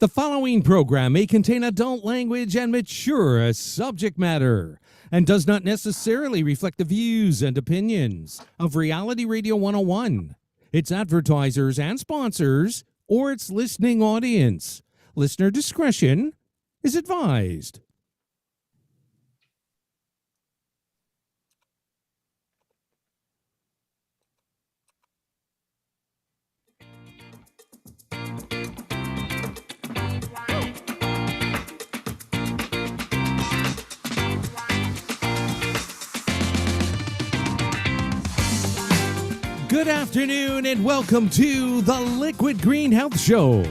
The following program may contain adult language and mature subject matter and does not necessarily reflect the views and opinions of Reality Radio 101, its advertisers and sponsors, or its listening audience. Listener discretion is advised. Good afternoon and welcome to the Liquid Green Health Show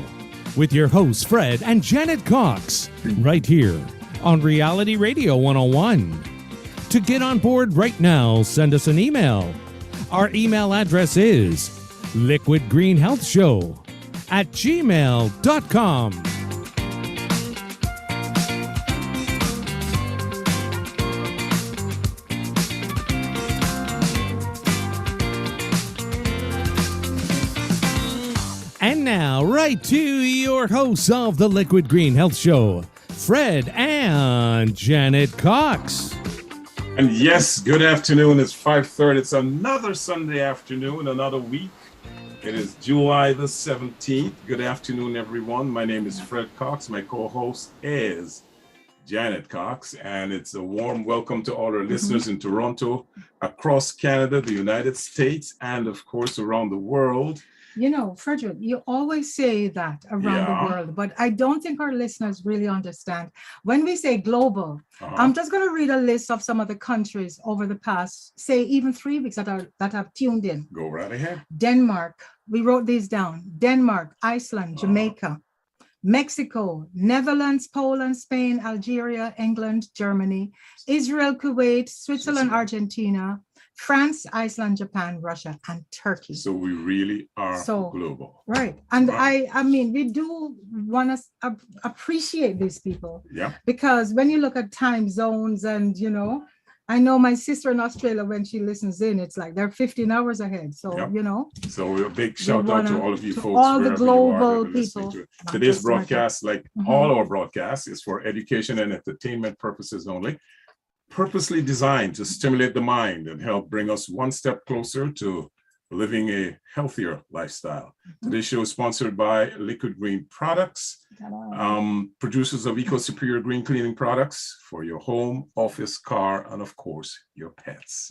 with your hosts Fred and Janet Cox right here on Reality Radio 101. To get on board right now, send us an email. Our email address is liquidgreenhealthshow@gmail.com. And now, right to your hosts of the Liquid Green Health Show, Fred and Janet Cox. And yes, good afternoon. It's 5:30. It's another Sunday afternoon, another week. It is July the 17th. Good afternoon, everyone. My name is Fred Cox. My co-host is Janet Cox. And it's a warm welcome to all our listeners in Toronto, across Canada, the United States, and of course, around the world. You know, Frederick, you always say that around the world, but I don't think our listeners really understand. When we say global, I'm just going to read a list of some of the countries over the past, say, even 3 weeks that have tuned in. Go right ahead. Denmark, we wrote these down. Denmark, Iceland, Jamaica, Mexico, Netherlands, Poland, Spain, Algeria, England, Germany, Israel, Kuwait, Switzerland, Argentina, France, Iceland, Japan, Russia, and Turkey. So we really are global. Right. And I mean, we do want to appreciate these people. Yeah. Because when you look at time zones and, you know, I know my sister in Australia, when she listens in, it's like they're 15 hours ahead. So, you know. So a big shout out to all of you folks. All the global people. Today's broadcast, like all our broadcasts, is for education and entertainment purposes only. Purposely designed to stimulate the mind and help bring us one step closer to living a healthier lifestyle. Today's show is sponsored by Liquid Green Products, producers of Eco Superior Green Cleaning Products for your home, office, car, and of course, your pets.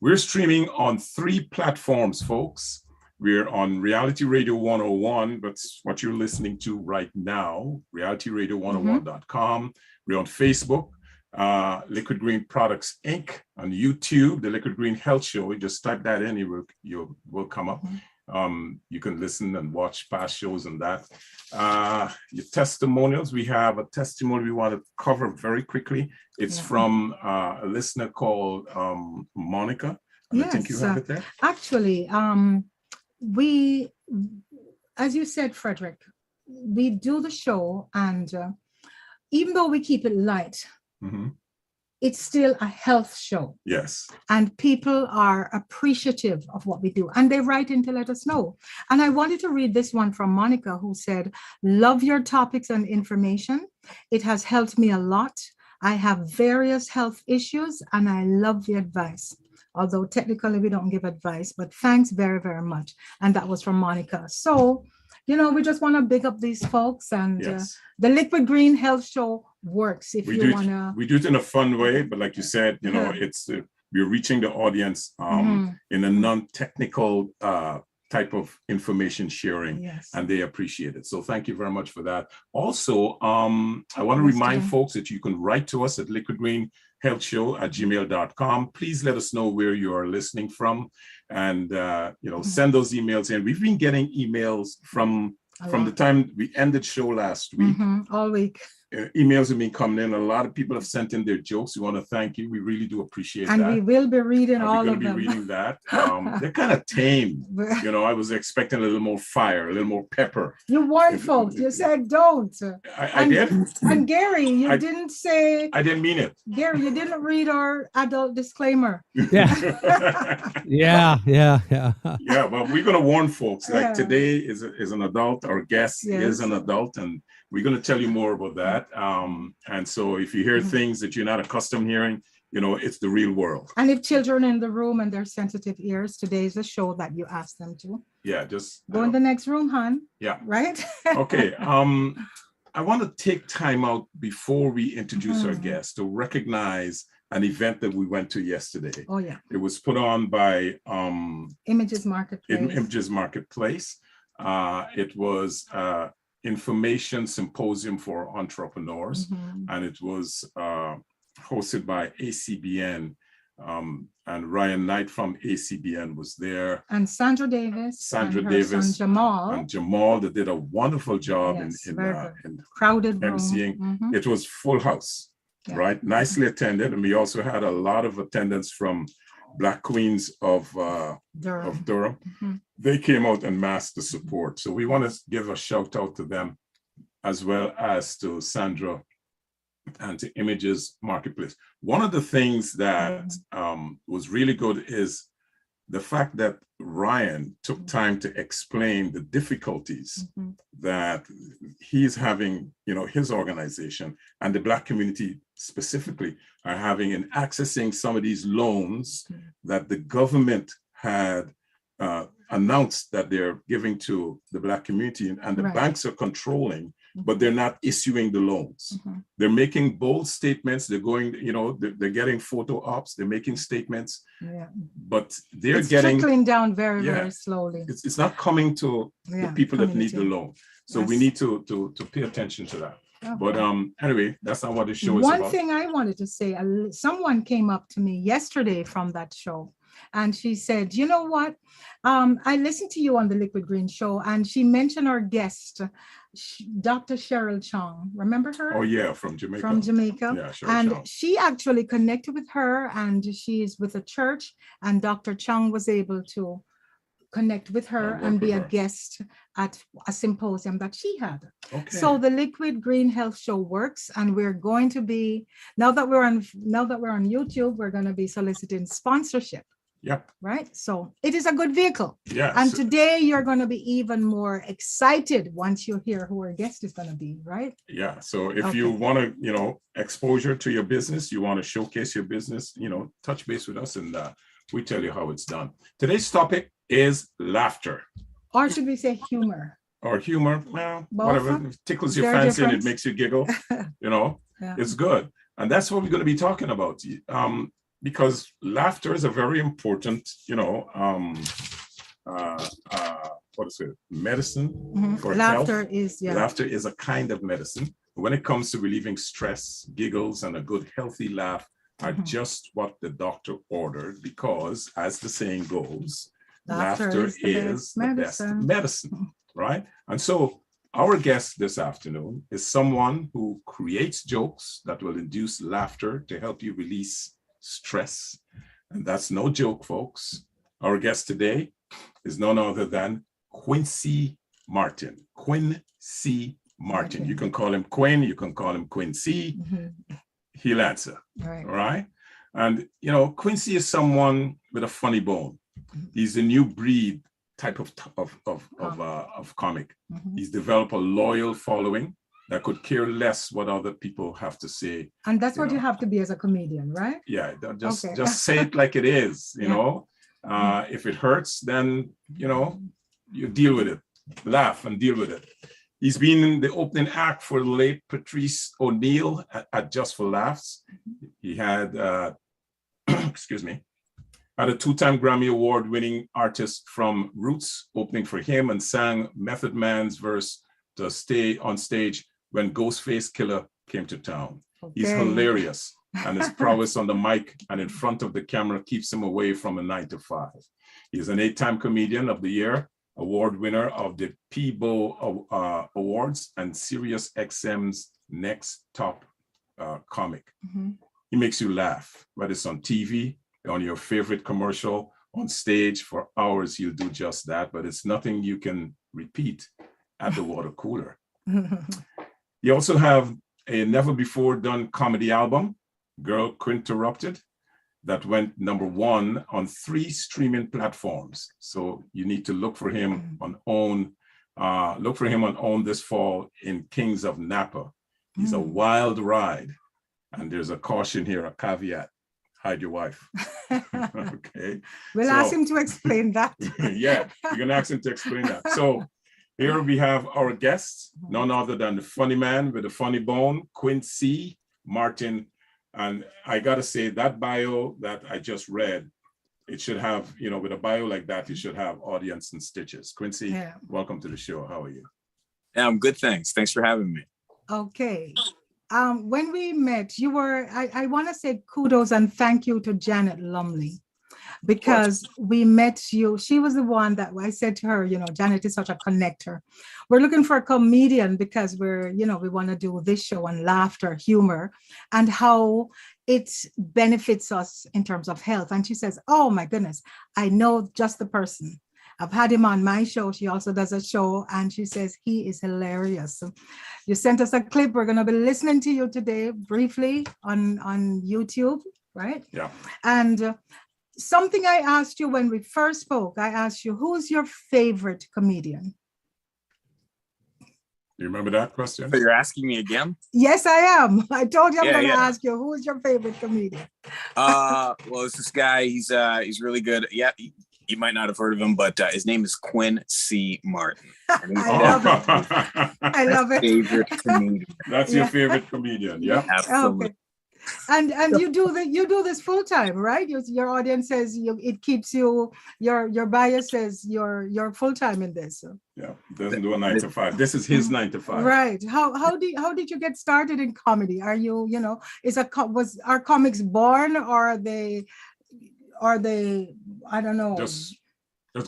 We're streaming on 3 platforms, folks. We're on Reality Radio 101, that's what you're listening to right now, realityradio101.com. We're on Facebook, Liquid Green Products Inc. on YouTube, the Liquid Green Health Show. You just type that in, you will come up. You can listen and watch past shows and that. Your testimonials, we have a testimony we want to cover very quickly. It's from a listener called Monica. And I think you have it there. Actually, we, as you said, Frederick, we do the show, and even though we keep it light, it's still a health show. Yes. And people are appreciative of what we do. And they write in to let us know. And I wanted to read this one from Monica, who said, "Love your topics and information. It has helped me a lot. I have various health issues and I love the advice. Although technically we don't give advice, but thanks very, very much." And that was from Monica. So, you know, we just want to big up these folks, and the Liquid Green Health Show works if you want to. We do it in a fun way, but like you said, you know, it's we're reaching the audience in a non-technical type of information sharing, and they appreciate it. So thank you very much for that. Also, I want to remind folks that you can write to us at liquidgreenhealthshow@gmail.com. Please let us know where you are listening from, and you know, send those emails in. We've been getting emails from the time we ended show last week. All week. Emails have been coming in. A lot of people have sent in their jokes. We want to thank you. We really do appreciate that. And we will be reading all of them. We're going to be reading that. They're kind of tame. You know, I was expecting a little more fire, a little more pepper. You warned folks. You said don't. I did. And Gary, you didn't say. I didn't mean it. Gary, you didn't read our adult disclaimer. Yeah. Yeah. Yeah, but we're going to warn folks. Like today is an adult. Our guest is an adult, and we're going to tell you more about that. And so if you hear things that you're not accustomed hearing, it's the real world. And if children in the room and their sensitive ears, today's a show that you ask them to. Yeah, just go in the next room, hon. Yeah. Right? Okay. I want to take time out before we introduce our guest to recognize an event that we went to yesterday. Oh, yeah. It was put on by Images Marketplace. Images Marketplace. It was information symposium for entrepreneurs, and it was hosted by ACBN, and Ryan Knight from ACBN was there. And Sandra Davis. And Jamal, that did a wonderful job in crowded emceeing. It was full house, right? Nicely attended. And we also had a lot of attendance from Black Queens of Durham. They came out en masse to support. So we want to give a shout out to them, as well as to Sandra and to Images Marketplace. One of the things that was really good is the fact that Ryan took time to explain the difficulties that he's having, his organization and the Black community specifically are having in accessing some of these loans that the government had announced that they're giving to the Black community, and the banks are controlling, but they're not issuing the loans. They're making bold statements. They're going, they're getting photo ops. They're making statements, but it's trickling down very slowly. It's not coming to the people that need the loan. So we need to pay attention to that. Okay. But anyway, that's not what the show is about. One thing I wanted to say, someone came up to me yesterday from that show, and she said, you know what? I listened to you on the Liquid Green show, and she mentioned our guest, Dr. Cheryl Chong. Remember her? Oh, yeah, from Jamaica. Yeah, Cheryl Chong. She actually connected with her, and she is with a church, and Dr. Chong was able to connect with her and be a guest at a symposium that she had. Okay. So the Liquid Green Health Show works, and we're going to be, now that we're on YouTube, we're going to be soliciting sponsorship. Yep. Right. So it is a good vehicle. Yeah. And today you're going to be even more excited once you hear who our guest is going to be, right? Yeah. So if you want to, exposure to your business, you want to showcase your business, touch base with us, and we tell you how it's done. Today's topic is laughter. Or should we say humor? Or humor. Well, whatever. It tickles your fancy and it makes you giggle. It's good. And that's what we're going to be talking about. Because laughter is a very important, medicine for laughter health. Laughter is a kind of medicine. When it comes to relieving stress, giggles and a good healthy laugh are just what the doctor ordered, because as the saying goes, laughter is the best medicine, right? And so our guest this afternoon is someone who creates jokes that will induce laughter to help you release stress. And that's no joke, folks. Our guest today is none other than Quincy Martin. Quinn C. Martin. You can call him Quinn, you can call him Quincy. He'll answer. All right. And Quincy is someone with a funny bone. He's a new breed type of comic. He's developed a loyal following that could care less what other people have to say. And that's what you have to be as a comedian, right? Yeah, just say it like it is, If it hurts, then, you deal with it. Laugh and deal with it. He's been in the opening act for the late Patrice O'Neill at Just for Laughs. He had, had a two-time Grammy Award-winning artist from Roots opening for him, and sang Method Man's verse to stay on stage when Ghostface Killer came to town. He's hilarious, and his prowess on the mic and in front of the camera keeps him away from a 9-to-5. He's an 8-time Comedian of the Year, award winner of the Peabo Awards and Sirius XM's Next Top Comic. He makes you laugh, whether it's on TV, on your favorite commercial, on stage for hours. He'll do just that, but it's nothing you can repeat at the water cooler. You also have a never before done comedy album, Girl Quinnterrupted, that went #1 on 3 streaming platforms. So you need to look for him on OWN, Look for him on this fall in Kings of Napa. He's a wild ride. And there's a caution here, a caveat. Hide your wife. Okay. We'll ask him to explain that. Yeah, you're going to ask him to explain that. So here we have our guest, none other than the funny man with a funny bone, Quincy Martin. And I got to say, that bio that I just read, it should have, with a bio like that, you should have audience and stitches. Quincy, welcome to the show. How are you? Yeah, I'm good, thanks. Thanks for having me. Okay. When we met, you were, I want to say kudos and thank you to Janet Lumley, because we met you. She was the one that I said to her, Janet is such a connector. We're looking for a comedian because we want to do this show on laughter, humor, and how it benefits us in terms of health. And she says, oh my goodness, I know just the person. I've had him on my show. She also does a show, and she says he is hilarious. So you sent us a clip. We're going to be listening to you today briefly on YouTube, right? Yeah. And something I asked you when we first spoke, I asked you, who's your favorite comedian? You remember that question? So you're asking me again? Yes, I am. I told you I'm going to ask you, who's your favorite comedian? Well, it's this guy. He's really good. Yeah. You might not have heard of him, but his name is Quinn C. Martin. I love it. Favorite comedian. That's your favorite comedian, yeah? Absolutely. Okay. And you do this full time, right? Your audience says it keeps you. Your bio says you're full time in this. So. Yeah, doesn't do a 9 to 5. This is his 9 to 5. Right. How did you get started in comedy? Are you was our comics born, or are they I don't know, just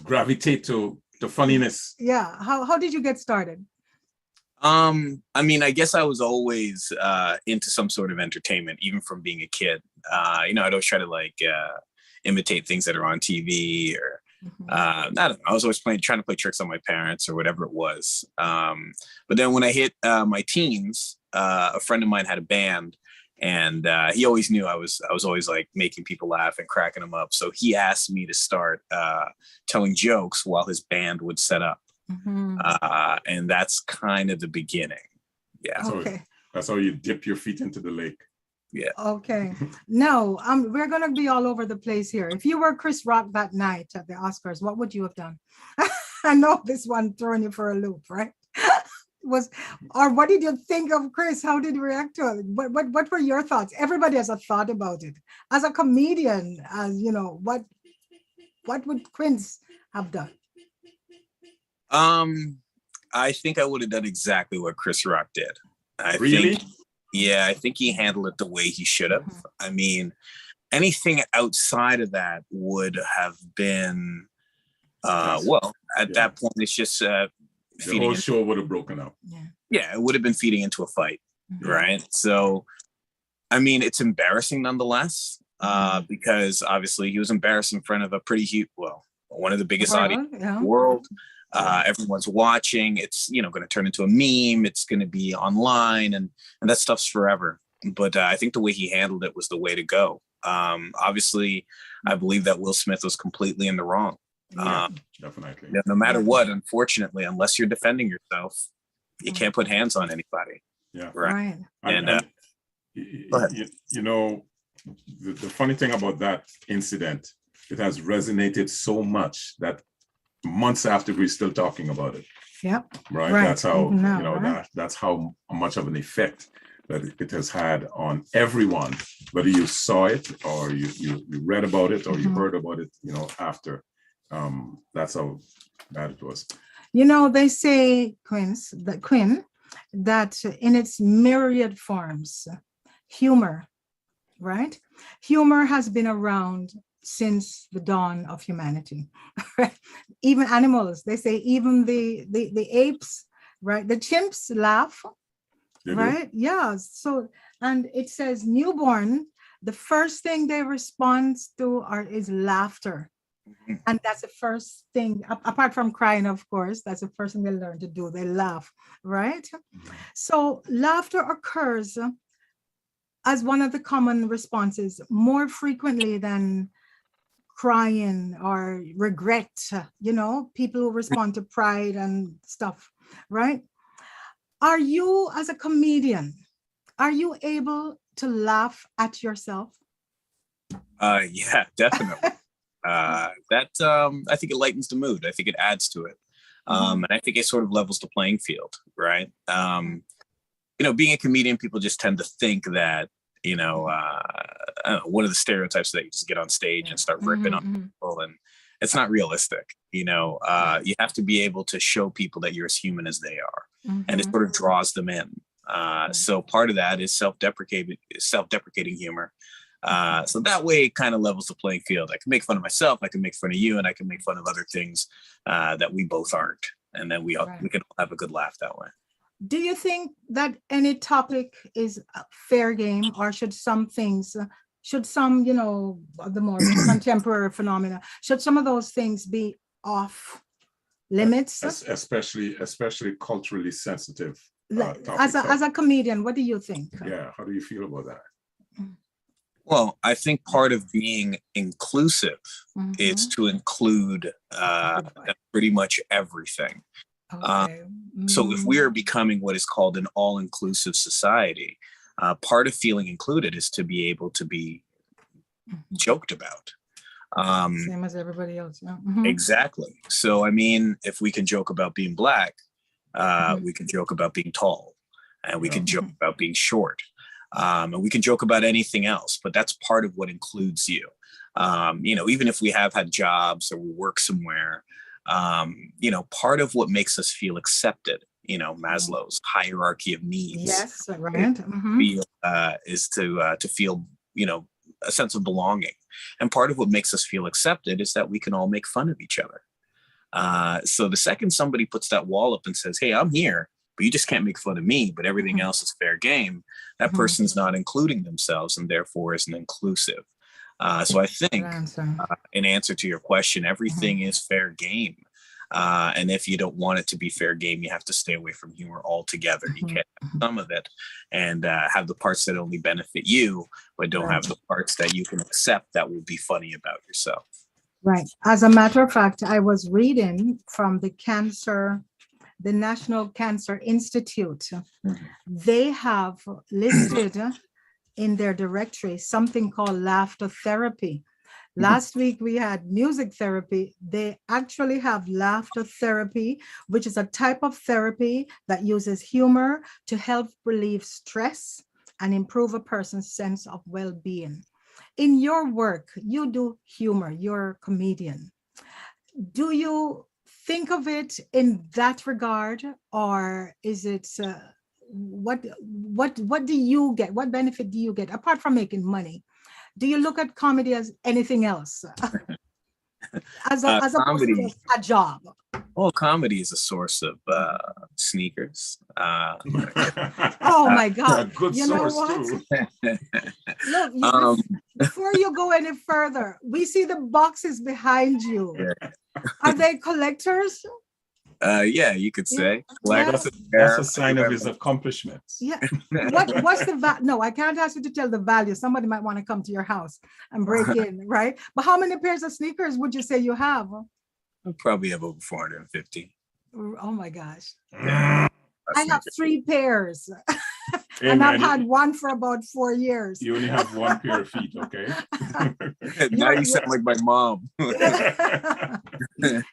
gravitate to the funniness? Yeah. How did you get started? I mean, I guess I was always into some sort of entertainment, even from being a kid. I'd always try to imitate things that are on TV, or I don't know. I was always trying to play tricks on my parents or whatever it was. But then when I hit my teens, a friend of mine had a band. And he always knew I was always like making people laugh and cracking them up. So he asked me to start telling jokes while his band would set up. And that's kind of the beginning. Yeah. Okay. That's how you dip your feet into the lake. Yeah. Okay. No, we're going to be all over the place here. If you were Chris Rock that night at the Oscars, what would you have done? I know this one throwing you for a loop, right? What did you think of Chris? How did you react to it? What were your thoughts? Everybody has a thought about it. As a comedian, what would Quince have done? I think I would have done exactly what Chris Rock did. I think he handled it the way he should have. I mean, anything outside of that would have been that point it's just the whole show would have broken up. Yeah, it would have been feeding into a fight, right? So, I mean, it's embarrassing nonetheless, because obviously he was embarrassed in front of a pretty huge, one of the biggest audience in the world. Everyone's watching. It's going to turn into a meme. It's going to be online, and that stuff's forever. But I think the way he handled it was the way to go. Obviously, I believe that Will Smith was completely in the wrong. Definitely. No matter what, unfortunately, unless you're defending yourself, you can't put hands on anybody. Yeah. Right. And the funny thing about that incident, it has resonated so much that months after we're still talking about it. Yep. Right. That's how that's how much of an effect that it has had on everyone, whether you saw it or you read about it or you heard about it, after. That's how bad it was. They say, Quinn, that in its myriad forms, humor, right? Humor has been around since the dawn of humanity. Even animals, they say, even the apes, right? The chimps laugh, right? Yeah. So, and it says newborn, the first thing they respond to is laughter. And that's the first thing, apart from crying, of course, that's the first thing they learn to do. They laugh, right? So laughter occurs as one of the common responses more frequently than crying or regret, people who respond to pride and stuff, right? Are you, as a comedian, are you able to laugh at yourself? Yeah, definitely. I think it lightens the mood. I think it adds to it. And I think it sort of levels the playing field, right? Being a comedian, people just tend to think that, one of the stereotypes that you just get on stage and start ripping on people, and it's not realistic. You have to be able to show people that you're as human as they are, and it sort of draws them in. So part of that is self-deprecating humor. So that way it kind of levels the playing field. I can make fun of myself, I can make fun of you, and I can make fun of other things that we both aren't. And then we can all have a good laugh that way. Do you think that any topic is fair game, or should some things, the more contemporary phenomena, should some of those things be off limits? Especially culturally sensitive. As a comedian, what do you think? Yeah, how do you feel about that? Well, I think part of being inclusive is to include pretty much everything. Okay. So if we are becoming what is called an all-inclusive society, part of feeling included is to be able to be joked about. Same as everybody else. Yeah. Exactly. So, if we can joke about being Black, we can joke about being tall, and we can joke about being short. And we can joke about anything else, but that's part of what includes you. Even if we have had jobs or we work somewhere, part of what makes us feel accepted, Maslow's hierarchy of needs. Yes, right. Is to feel, a sense of belonging. And part of what makes us feel accepted is that we can all make fun of each other. So the second somebody puts that wall up and says, hey, I'm here, but you just can't make fun of me, but everything else is fair game, that person's not including themselves and therefore isn't inclusive. So I think in answer to your question, everything is fair game. And if you don't want it to be fair game, you have to stay away from humor altogether. You can't have some of it and have the parts that only benefit you, but don't have the parts that you can accept that will be funny about yourself. Right. As a matter of fact, I was reading from the National Cancer Institute. They have listed in their directory something called laughter therapy. Last week we had music therapy. They actually have laughter therapy, which is a type of therapy that uses humor to help relieve stress and improve a person's sense of well-being. In your work, you do humor, you're a comedian. Do you think of it in that regard, or is it what do you get? What benefit do you get apart from making money? Do you look at comedy as anything else? as comedy, a job? Well, comedy is a source of sneakers. Oh my God! Good you source know what? too. Look, before you go any further, we see the boxes behind you. Yeah. Are they collectors? Yeah, you could say. That's a sign of his accomplishments. Yeah. What's the value? No, I can't ask you to tell the value. Somebody might want to come to your house and break in, right? But how many pairs of sneakers would you say you have? I probably have over 450. Oh my gosh. Yeah. I have 3 pairs. And I've had one for about 4 years. You only have one pair of feet, okay? Now you sound like my mom.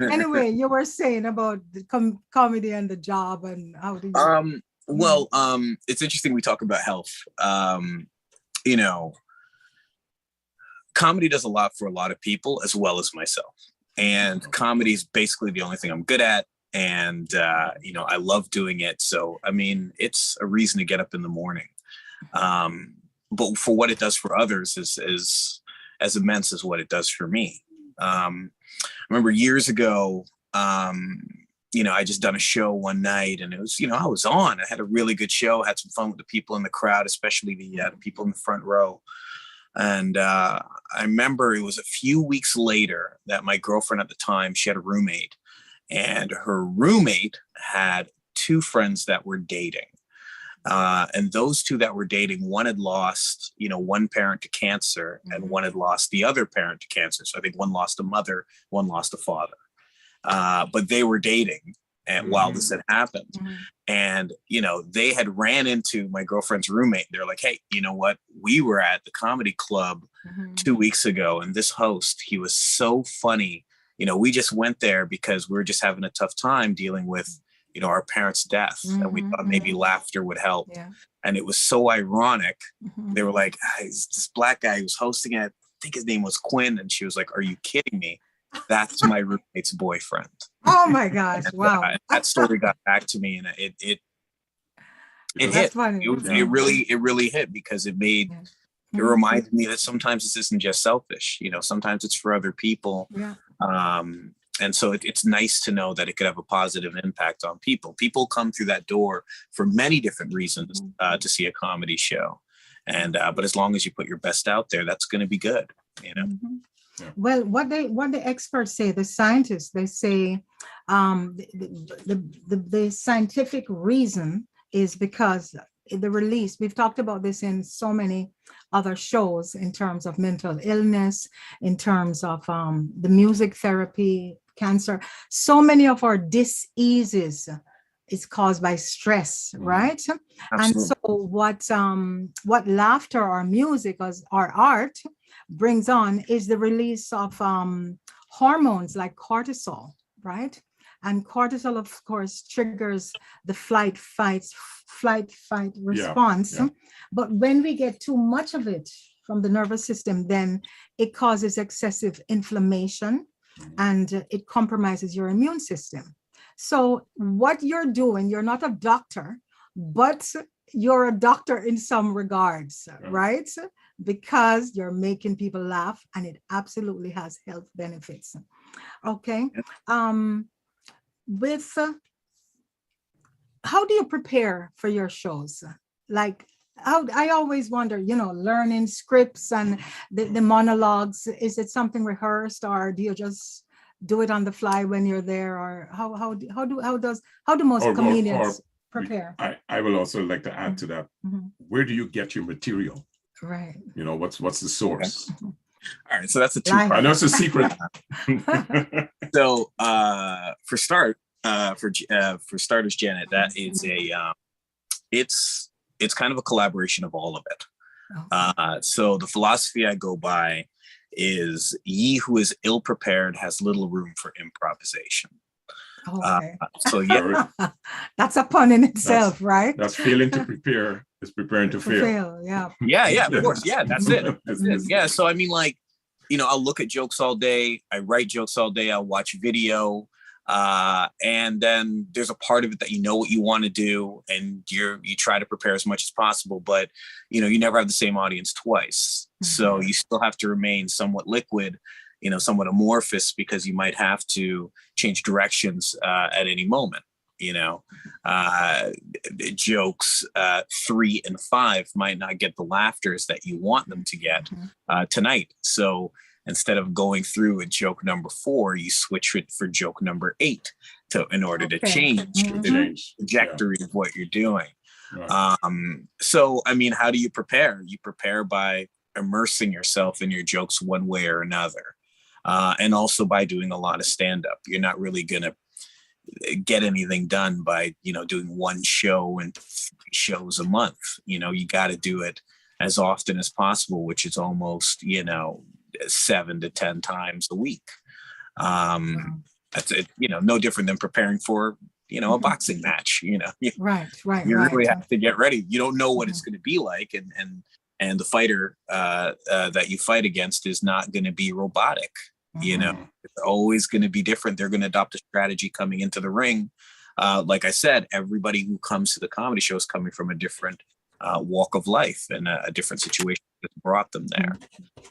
Anyway, you were saying about the comedy and the job and how do you... Well, it's interesting we talk about health. Comedy does a lot for a lot of people as well as myself. And comedy is basically the only thing I'm good at. And, I love doing it. So, it's a reason to get up in the morning. But for what it does for others is as immense as what it does for me. I remember years ago, I just done a show one night and it was, I was on. I had a really good show, had some fun with the people in the crowd, especially the people in the front row. And I remember it was a few weeks later that my girlfriend at the time, she had a roommate. And her roommate had 2 friends that were dating. And those two that were dating, one had lost, one parent to cancer, and one had lost the other parent to cancer. So I think one lost a mother, one lost a father. But they were dating and while this had happened. And, they had ran into my girlfriend's roommate. They're like, hey, you know what? We were at the comedy club 2 weeks ago, and this host, he was so funny. We just went there because we were just having a tough time dealing with, our parents' death. And we thought maybe laughter would help. Yeah. And it was so ironic. They were like, this black guy who's hosting it, I think his name was Quinn. And she was like, are you kidding me? That's my roommate's boyfriend. Oh my gosh. And, wow. That story got back to me, and it hit. Funny. It really hit, because it made, it reminded me that sometimes this isn't just selfish, sometimes it's for other people. Yeah. And so it's nice to know that it could have a positive impact on people. People come through that door for many different reasons to see a comedy show. And but as long as you put your best out there, that's going to be good, Yeah. Well, what the experts say, the scientists, they say the scientific reason is because the release, we've talked about this in so many other shows in terms of mental illness, in terms of the music therapy, cancer. So many of our diseases is caused by stress, right? Absolutely. And so what laughter or music or art brings on is the release of hormones like cortisol, right? And cortisol, of course, triggers the flight-fight response. Yeah. But when we get too much of it from the nervous system, then it causes excessive inflammation and it compromises your immune system. So what you're doing, you're not a doctor, but you're a doctor in some regards, right? Because you're making people laugh, and it absolutely has health benefits. Okay. How do you prepare for your shows? Like, I always wonder, learning scripts and the monologues, is it something rehearsed, or do you just do it on the fly when you're there? Or how do most comedians prepare? I will also like to add to that. Where do you get your material? Right. What's the source? All right. So that's a two-part. I know it's a secret. So for starters, Janet, that is it's kind of a collaboration of all of it. Okay. So the philosophy I go by is, ye who is ill prepared has little room for improvisation. Okay. So yeah, that's a pun in itself, right? That's failing to prepare is preparing to fail. Yeah, of course. Yeah, that's it. Yeah. So I mean, I'll look at jokes all day. I write jokes all day. I'll watch video. And then there's a part of it that what you want to do, and you try to prepare as much as possible, but you never have the same audience twice. So you still have to remain somewhat liquid, somewhat amorphous, because you might have to change directions at any moment. Jokes 3 and 5 might not get the laughters that you want them to get tonight. So instead of going through a joke number 4, you switch it for joke number 8 in order to change the trajectory of what you're doing. Right. So, I mean, how do you prepare? You prepare by immersing yourself in your jokes one way or another. And also by doing a lot of stand-up. You're not really going to get anything done by, doing one show and 3 shows a month. You got to do it as often as possible, which is almost, 7 to 10 times a week. That's it, no different than preparing for, a boxing match, Right. You really have to get ready. You don't know what it's going to be like. And the fighter that you fight against is not going to be robotic. It's always going to be different. They're going to adopt a strategy coming into the ring. Like I said, everybody who comes to the comedy show is coming from a different walk of life and a different situation that brought them there.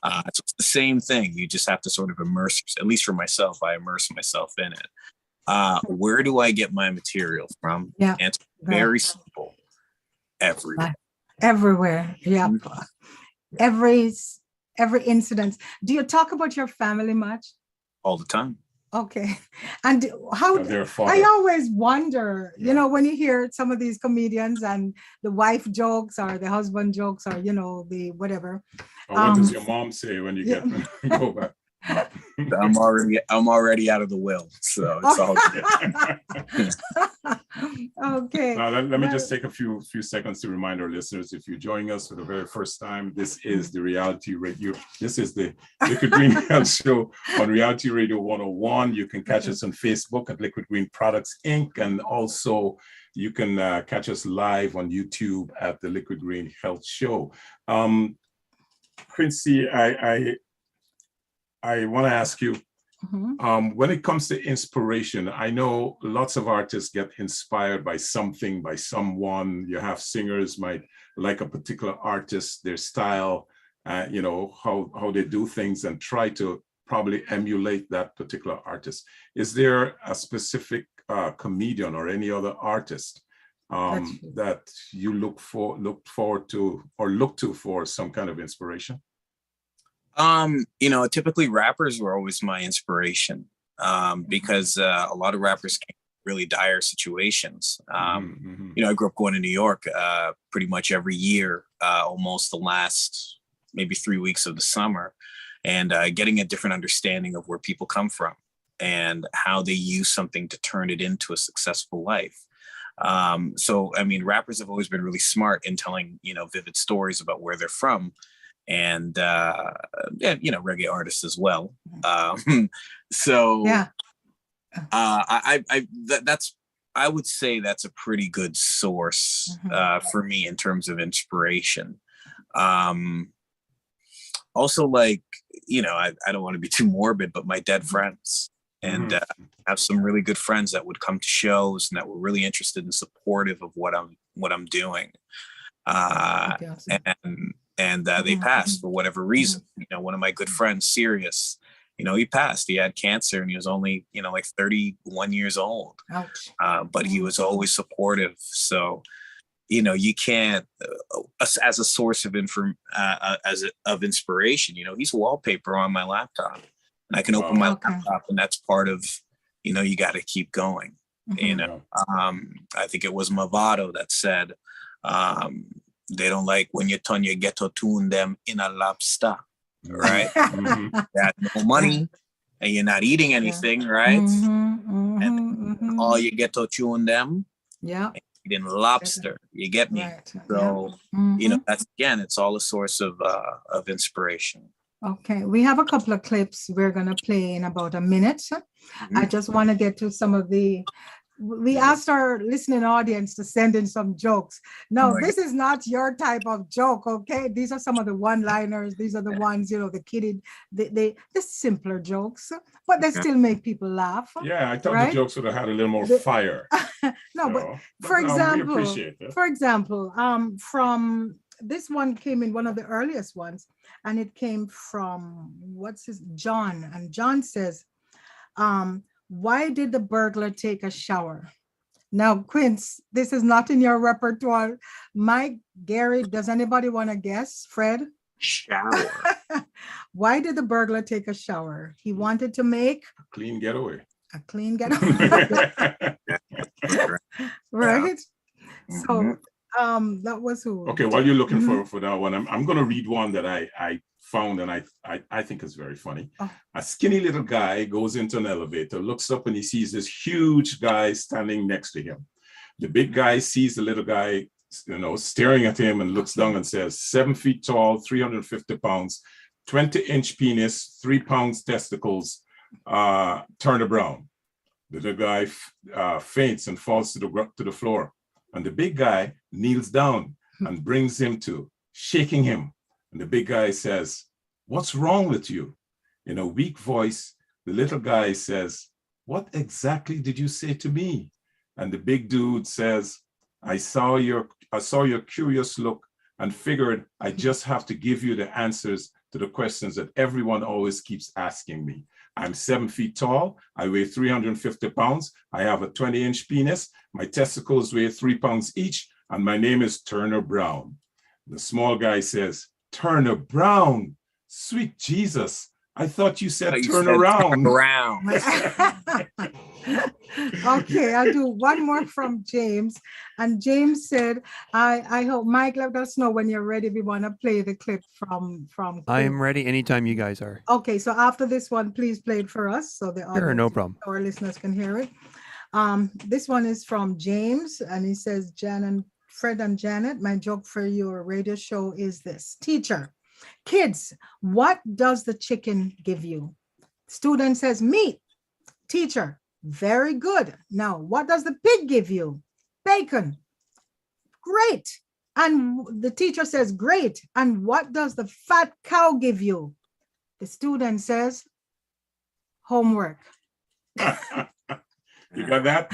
So it's the same thing. You just have to sort of immerse, at least for myself, I immerse myself in it. Where do I get my material from? Yeah. And it's very simple. Everywhere. Yeah. Every incident. Do you talk about your family much? All the time. Okay. And how Their I father. always wonder, Yeah. you know, when you hear some of these comedians and the wife jokes or the husband jokes or, you know, the whatever. Or what does Um, your mom say when you yeah. get go back? I'm already out of the will, so it's all good. Okay. Now, let me Well, just take a few seconds to remind our listeners, if you're joining us for the very first time, this is the Reality Radio. This is the Liquid Green Health Show on Reality Radio 101. You can catch us on Facebook at Liquid Green Products Inc. And also you can catch us live on YouTube at the Liquid Green Health Show. Quincy, I want to ask you, when it comes to inspiration, I know lots of artists get inspired by something, by someone. You have singers might like a particular artist, their style, you know, how they do things and try to probably emulate that particular artist. Is there a specific comedian or any other artist that you look forward to or look to for some kind of inspiration? You know, typically rappers were always my inspiration, because a lot of rappers came from really dire situations. You know, I grew up going to New York pretty much every year, almost the last maybe 3 weeks of the summer, and getting a different understanding of where people come from and how they use something to turn it into a successful life. So, I mean, rappers have always been really smart in telling, you know, vivid stories about where they're from. And you know, reggae artists as well. So yeah. I would say that's a pretty good source for me in terms of inspiration. Also, like, you know, I don't want to be too morbid, but my dead friends, and I have some really good friends that would come to shows and that were really interested and supportive of what I'm doing. And they passed for whatever reason. You know, one of my good friends, Sirius, you know, he passed. He had cancer and he was only, you know, like 31 years old. Ouch. But he was always supportive. So, you know, you can't, as a source of inspiration, you know, he's wallpaper on my laptop. And I can open my laptop, and that's part of, you know, you got to keep going. You know, I think it was Movado that said, they don't like when you turn your ghetto tune them in a lobster, right? You got no money and you're not eating anything, right? And all you ghetto tune them, eating lobster. You get me? Right. So, you know, that's, again, it's all a source of inspiration. Okay, we have a couple of clips we're going to play in about a minute. I just want to get to some of we asked our listening audience to send in some jokes. No, this is not your type of joke, okay? These are some of the one-liners. These are the ones, you know, the kiddie, the simpler jokes, but they still make people laugh. Yeah, I thought the jokes would have had a little more fire. No, but for example, from this one came in one of the earliest ones, and it came from John, and John says, why did the burglar take a shower? Now, Quince, this is not in your repertoire. Mike, Gary, does anybody want to guess? Fred? Shower. Why did the burglar take a shower? He wanted to make a clean getaway. A clean getaway. Right? So that was who? Okay, while you're looking for that one, I'm going to read one that I found, and I think it's very funny. A skinny little guy goes into an elevator, looks up, and he sees this huge guy standing next to him. The big guy sees the little guy, you know, staring at him, and looks down and says, 7 feet tall, 350 pounds, 20-inch penis, 3 pounds testicles, Turner Brown. The little guy faints and falls to the floor. And the big guy kneels down and brings him to, shaking him. And the big guy says, what's wrong with you? In a weak voice, the little guy says, what exactly did you say to me? And the big dude says, I saw your curious look and figured I just have to give you the answers to the questions that everyone always keeps asking me. I'm 7 feet tall. I weigh 350 pounds. I have a 20-inch penis. My testicles weigh 3 pounds each. And my name is Turner Brown. The small guy says, Turner Brown, sweet Jesus. I thought you said Oh, you turn said around. Turn around. Okay, I'll do one more from James. And James said, I hope, Mike, let us know when you're ready. We want to play the clip from I am ready anytime you guys are. Okay, so after this one, please play it for us so the Sure, audience, no problem. our listeners can hear it. This one is from James, and he says, Fred and Janet, my joke for your radio show is this. Teacher, kids, what does the chicken give you? Student says, meat. Teacher, very good. Now, what does the pig give you? Bacon. Great. And the teacher says, great. And what does the fat cow give you? The student says, homework. You got that?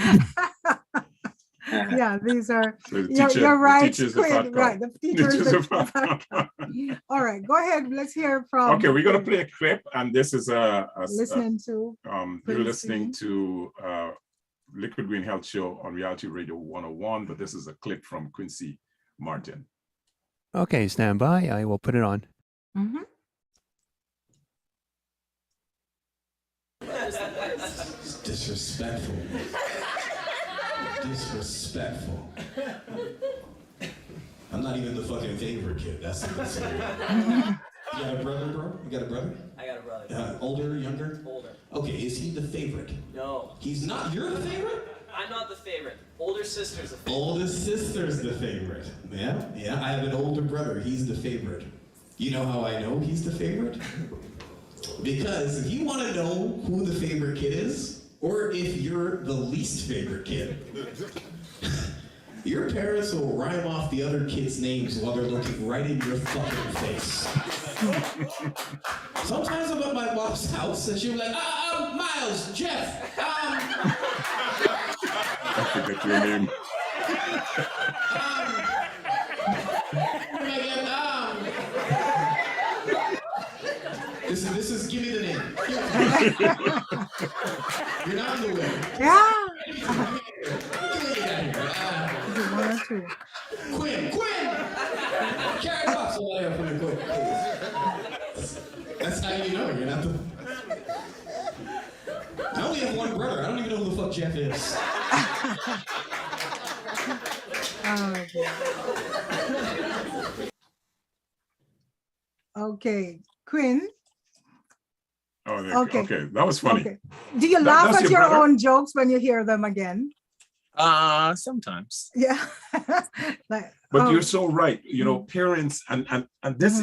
Yeah, these are, So the you're right, The teacher's the Quinn, fat cow. right, the teacher is Teacher's the the fat fat cow. cow. All right, go ahead, let's hear from. Okay, we're gonna play a clip, and this is Listening to. you're listening to Liquid Green Health Show on Reality Radio 101, but this is a clip from Quincy Martin. Okay, stand by. I will put it on. Mhm. Disrespectful. Disrespectful. I'm not even the fucking favorite kid. That's the best thing. You got a brother, bro? You got a brother? I got a brother. Older, younger? Older. Okay, is he the favorite? No, He's not. You're the favorite? I'm not the favorite. Older sister's the favorite. Oldest sister's the favorite. Yeah, yeah. I have an older brother. He's the favorite. You know how I know he's the favorite? Because if you want to know who the favorite kid is, or if you're the least favorite kid, your parents will rhyme off the other kids' names while they're looking right in your fucking face. Sometimes I'm at my mom's house and she'll be like, Miles, Jeff, I forget your name. This is, give me the name. You're not in the way. Yeah. Get out here. Is it one or two? Quinn! Carry the box over there for me, quick, please. That's how you know you're not the... I only have one brother. I don't even know who the fuck Jeff is. Oh, okay, Quinn. Oh, Okay. okay, that was funny. Okay. Do you laugh that's at your your brother? own jokes when you hear them again? Sometimes. Yeah. Like, But oh, you're so right. You know, parents, and this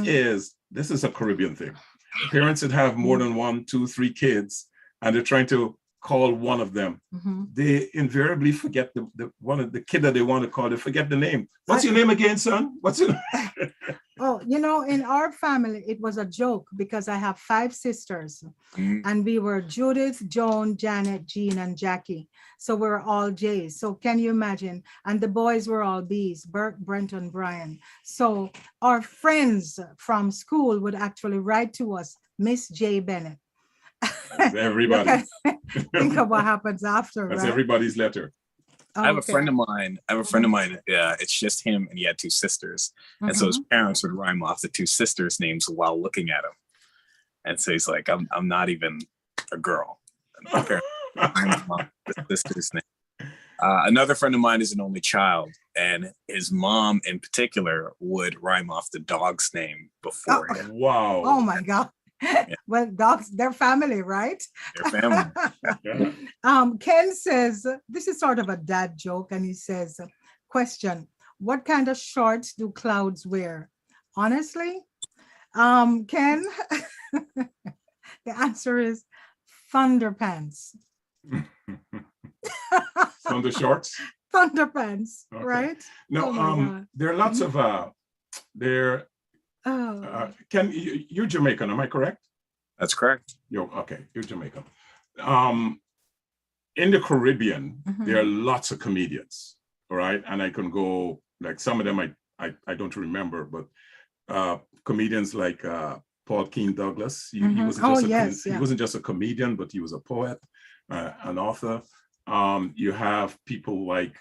is a Caribbean thing. Parents that have more than 1, 2, 3 kids, and they're trying to call one of them. They invariably forget the one of the kid that they want to call. They forget the name. What's your name again, son? What's your name? Oh, you know, in our family, it was a joke because I have 5 sisters and we were Judith, Joan, Janet, Jean, and Jackie. So we're all J's. So can you imagine? And the boys were all B's, Bert, Brent, and Brian. So our friends from school would actually write to us, Miss J. Bennett. Everybody. Think of what happens after, That's right? everybody's letter. I have a Okay. friend of mine. It's just him, and he had 2 sisters, and so his parents would rhyme off the 2 sisters' names while looking at him. And so he's like, "I'm not even a girl." And my parents rhyme off the sister's name. Another friend of mine is an only child, and his mom, in particular, would rhyme off the dog's name before him. Wow. Oh my God. Well, dogs, they're family, right? Their family. Yeah. Ken says, this is sort of a dad joke, and he says, question, what kind of shorts do clouds wear? Honestly, Ken, the answer is thunderpants. Thunder shorts. Thunderpants, Okay. right? No, Oh my God. there are lots of Oh, Ken, you're Jamaican, am I correct? That's correct. You're Jamaican. In the Caribbean, there are lots of comedians, all right? And I can go, like some of them I don't remember, but comedians like Paul Keene Douglas. He wasn't just a comedian, but he was a poet, an author. You have people like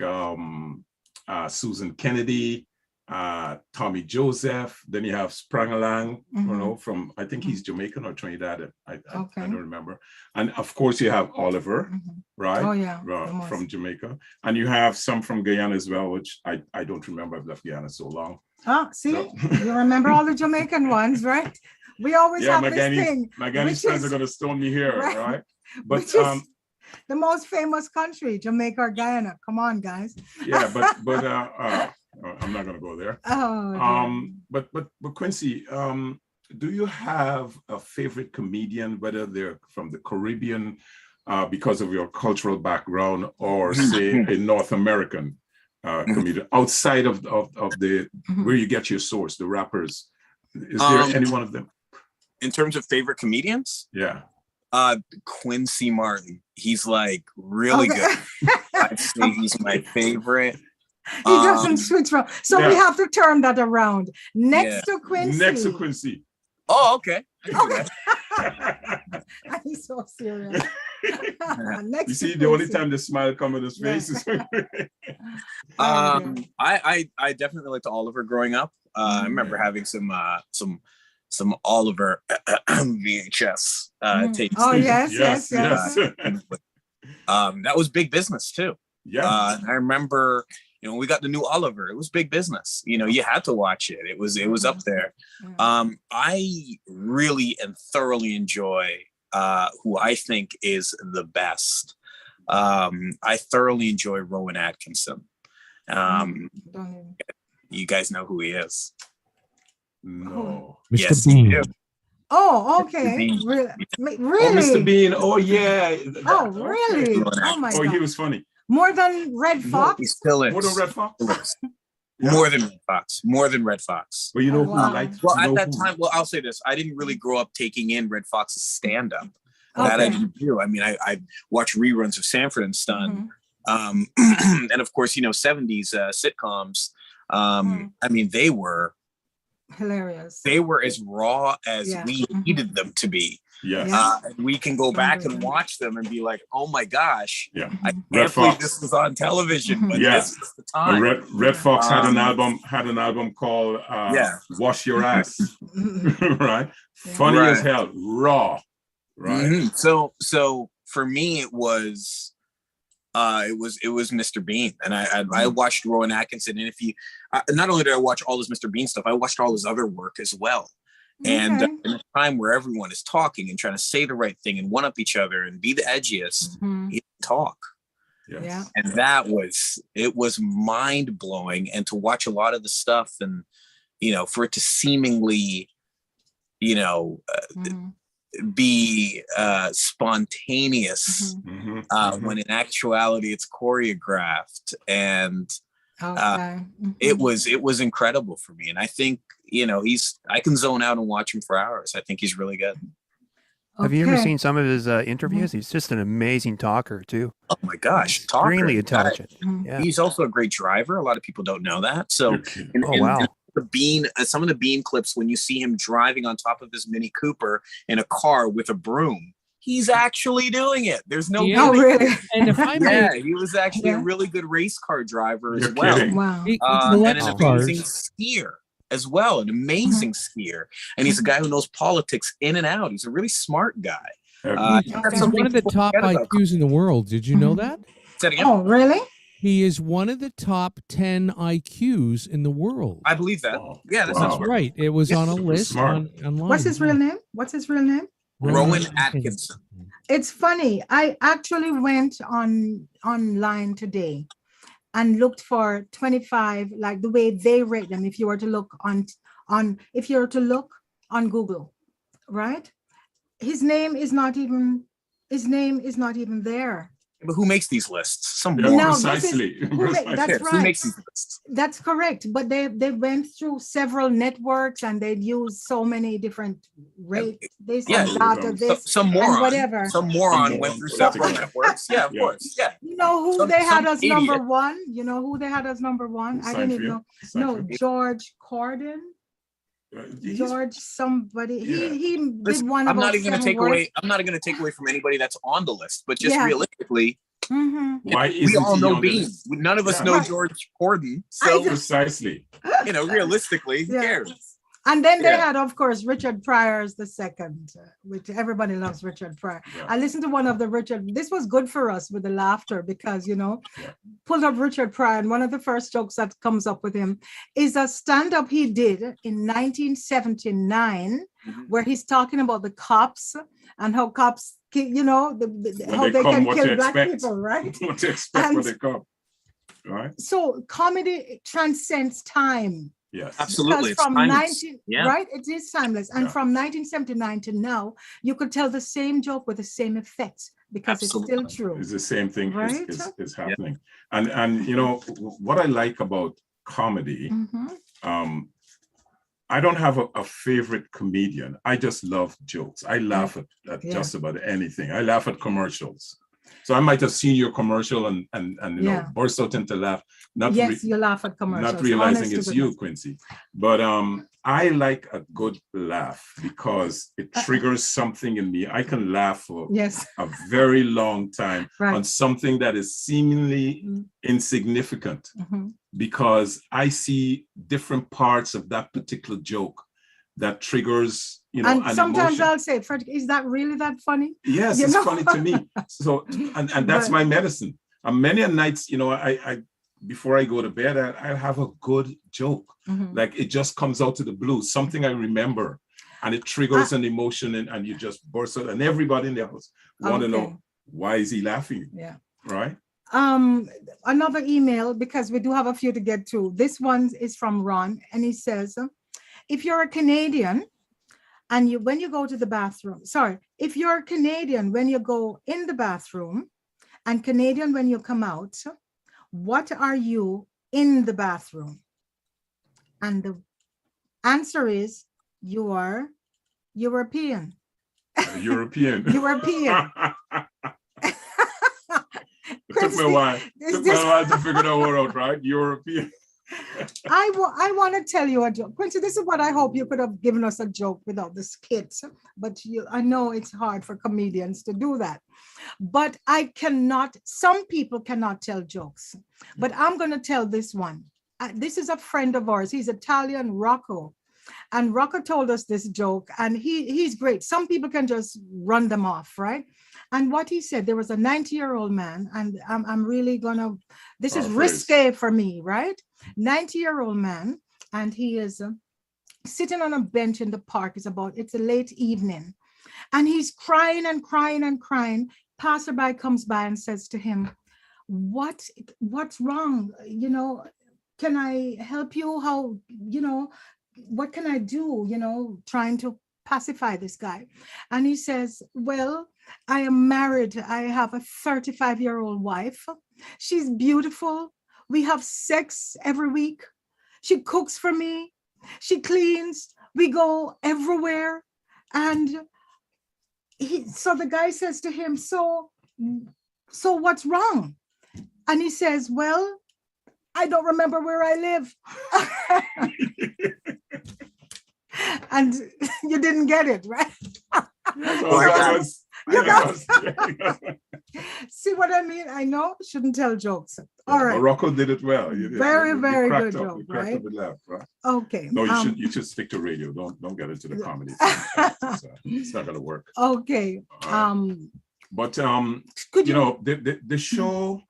Susan Kennedy, Tommy Joseph. Then you have Sprangalang, Mhm. from, I think he's Jamaican or Trinidad. I Okay. don't remember. And of course you have Oliver, Mhm. right? Oh yeah. From Jamaica. And you have some from Guyana as well, which I don't remember. I've left Guyana so long. Ah, see, So- you remember all the Jamaican ones, right? We always Yeah, have my this thing, Ghanese which friends are is- going to stone me here, Right. right? But which is the most famous country, Jamaica or Guyana. Come on, guys. yeah, but I'm not going to go there. Oh, dear. But Quincy, do you have a favorite comedian, whether they're from the Caribbean, because of your cultural background, or say a North American comedian outside of the where you get your source, the rappers? Is there any one of them? In terms of favorite comedians, Yeah. Quincy Martin. He's like really Okay. good. I'd say he's my favorite. He doesn't switch from. So we yeah. have to turn that around. Next to Quincy. Next to Quincy. Oh, okay. I can do Okay. that. He's so serious. Next You see, to the only Quincy. time the smile comes in his face is Oh, dear. I definitely liked Oliver growing up. I remember having some Oliver VHS tapes. Oh yes, yes, yes, yes. That was big business too. Yeah. I remember, we got the new Oliver. It was big business. You had to watch it. It was up there. I really and thoroughly enjoy who I think is the best. I thoroughly enjoy Rowan Atkinson. Don't even- You guys know who he is. No. Mr. Yes, Bean. you do. Oh, okay. Bean. Really? Oh, Mr. Bean. Oh, yeah. Oh, Okay. really? Oh my Oh, God. he was funny. More than Red He Fox? still is. More than Red Fox. Yeah. More than Red Fox. More than Red Fox. But you know Oh, who wow. liked? Well, you know at that who- time, I'll say this. I didn't really grow up taking in Red Fox's stand-up. That I Okay. didn't do. I mean, I watched reruns of Sanford and Son. Mhm. And of course, 70s sitcoms. Mhm. I mean, they were Hilarious. as raw as Yeah. we Mhm. needed them to be. Yes. Yeah. And we can go back and Unbelievable. watch them and be like, oh my gosh, Yeah. I Mhm. Red can't believe Fox. this was on television, but Yeah. this was the time. Red Fox had an Um, album called Yeah. Wash Your Ass. Mhm. Right? Yeah. Funny as Right. hell. Raw. Right? Mhm. So for me, it was Mr. Bean, and I watched Rowan Atkinson, and if you not only did I watch all his Mr. Bean stuff, I watched all his other work as well. And Okay. in a time where everyone is talking and trying to say the right thing and one up each other and be the edgiest, Mhm. he didn't talk. Yes. Yeah. And it was mind blowing. And to watch a lot of the stuff and, for it to seemingly, Mhm. be spontaneous Mhm. Mhm. when in actuality it's choreographed. And Okay. it Mhm. was incredible for me. And I think, I can zone out and watch him for hours. I think he's really good. Have you ever Okay. seen some of his interviews? He's just an amazing talker too. Oh my gosh. talker. Extremely intelligent. Mhm. Yeah. He's also a great driver. A lot of people don't know that. So You're kidding. in- Oh, in- wow. in the Bean, some of the Bean clips, when you see him driving on top of his Mini Cooper in a car with a broom, he's actually doing it. There's no Yeah. Oh, gimmick. really? And if I Yeah, may, he was actually a Yeah. really good race car driver as You're well. kidding. Wow. he And an collects amazing cars. skier as well, an amazing skier. And he's a guy who knows politics in and out. He's a really smart guy. Uh, He's that's Okay. something one of the people top forget about. IQs in the world. Did you know Mhm. that? Say it again. Oh, really? He is one of the top 10 IQs in the world. I believe that. Wow. Yeah, that Wow. sounds That's right. right. It was on a Super list smart. online. What's his real name? What's his real name? Rowan Atkinson. It's funny. I actually went online today and looked for 25, like the way they rate them. If you were to look on Google, right? His name is not even there. But who makes these lists? Some Yeah, moron. No, this is- precisely. that's Who right. makes these lists? That's correct. But they went through several networks and they'd used so many different rates, this Yeah. and that, or this, Some and moron. whatever. Some moron Some went through moron. several networks. Yeah, of Yeah. course. Yeah. You know who Some- they had some as number idiot. one? You know who they had as number one? I didn't even know. No, Seinfeld. George Corden. He's- George somebody. Yeah. He did Listen, one I'm about not even going to 7 take words. away. I'm not going to take away from anybody that's on the list. But just Yeah. realistically, Mhm. Why we isn't all he know on the Bean. list? None of us Yeah. know Right. George Corden. I So just- Precisely. realistically, who Yeah. cares? And then they Yeah. had, of course, Richard Pryor's the second, which everybody loves Richard Pryor. Yeah. I listened to one of the Richard, this was good for us with the laughter because, Yeah. pulled up Richard Pryor, and one of the first jokes that comes up with him is a stand-up he did in 1979, Mhm. where he's talking about the cops and how cops, When how they come, can what kill to black expect. people, right? What to expect when And- they come. Right? So comedy transcends time. Yes. Absolutely. Because It's from timeless. 19, Yeah. right, it is timeless. And Yeah. from 1979 to now, you could tell the same joke with the same effects because Absolutely. it's still true. It's the same thing Right? is happening. And what I like about comedy, Mhm. I don't have a favorite comedian. I just love jokes. I laugh at Yeah. just about anything. I laugh at commercials. So I might have seen your commercial and Yeah. burst out into laugh, not Yes, you laugh at commercials. not realizing honest to it's goodness. you, Quincy. But I like a good laugh because it triggers something in me. I can laugh for Yes, a very long time on right. something that is seemingly Mm. insignificant Mhm. because I see different parts of that particular joke that triggers, And an sometimes emotion. I'll say, Fred, is that really that funny? Yes, you it's know? funny to me. So, and that's But- my medicine. And many a nights, I before I go to bed, I have a good joke. Mhm. Like it just comes out to the blue, something I remember, and it triggers an emotion, and you just burst out, and everybody in the house want to Okay. know, why is he laughing? Yeah. Right? Another email, because we do have a few to get to. This one is from Ron, and he says, if you're a Canadian and when you go to the bathroom, if you're Canadian when you go in the bathroom and Canadian when you come out, what are you in the bathroom? And the answer is you are European. European. European. It took me a while. Took me a while to figure that one out, right? European. I want to tell you a joke. Quincy, this is what I hope you could have given us a joke without the skits, but I know it's hard for comedians to do that. But some people cannot tell jokes, but I'm going to tell this one. This is a friend of ours. He's Italian, Rocco. And Rocco told us this joke, and he's great. Some people can just run them off, right? And what he said, there was a 90-year-old man, and I'm really gonna, this is risque for me, right? 90-year-old man, and he is sitting on a bench in the park. It's a late evening, and he's crying and crying and crying. Passerby comes by and says to him, what's wrong? Can I help you? How, what can I do? Trying to pacify this guy. And he says, well, I am married. I have a 35-year-old wife. She's beautiful. We have sex every week. She cooks for me. She cleans. We go everywhere. And so the guy says to him, so what's wrong? And he says, well, I don't remember where I live. And you didn't get it, right? See what I mean? I know, shouldn't tell jokes. All right. Morocco did it well. Very good up, joke, you cracked right? up with laugh, right? Okay. No, you should stick to radio. Don't get into the comedy. It's not gonna work. Okay. But Could the show,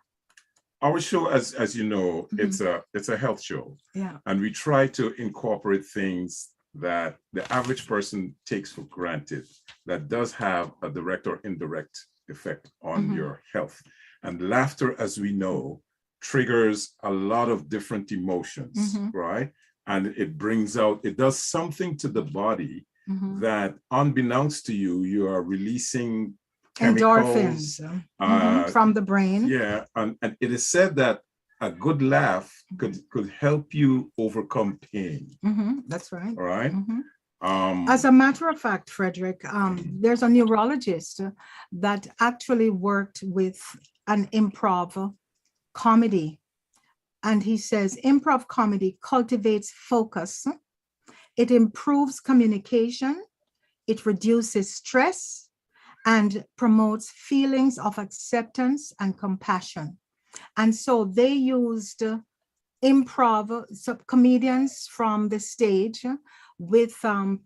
our show, as you know, it's a health show. Yeah. And we try to incorporate things that the average person takes for granted that does have a direct or indirect effect on your health. And laughter, as we know, triggers a lot of different emotions, right? And it does something to the body that, unbeknownst to you, you are releasing chemicals, endorphins from the brain. Yeah, and it is said that a good laugh could help you overcome pain. That's right. All right. As a matter of fact, Frederick, there's a neurologist that actually worked with an improv comedy. And he says improv comedy cultivates focus. It improves communication. It reduces stress and promotes feelings of acceptance and compassion. And so they used improv, so comedians from the stage with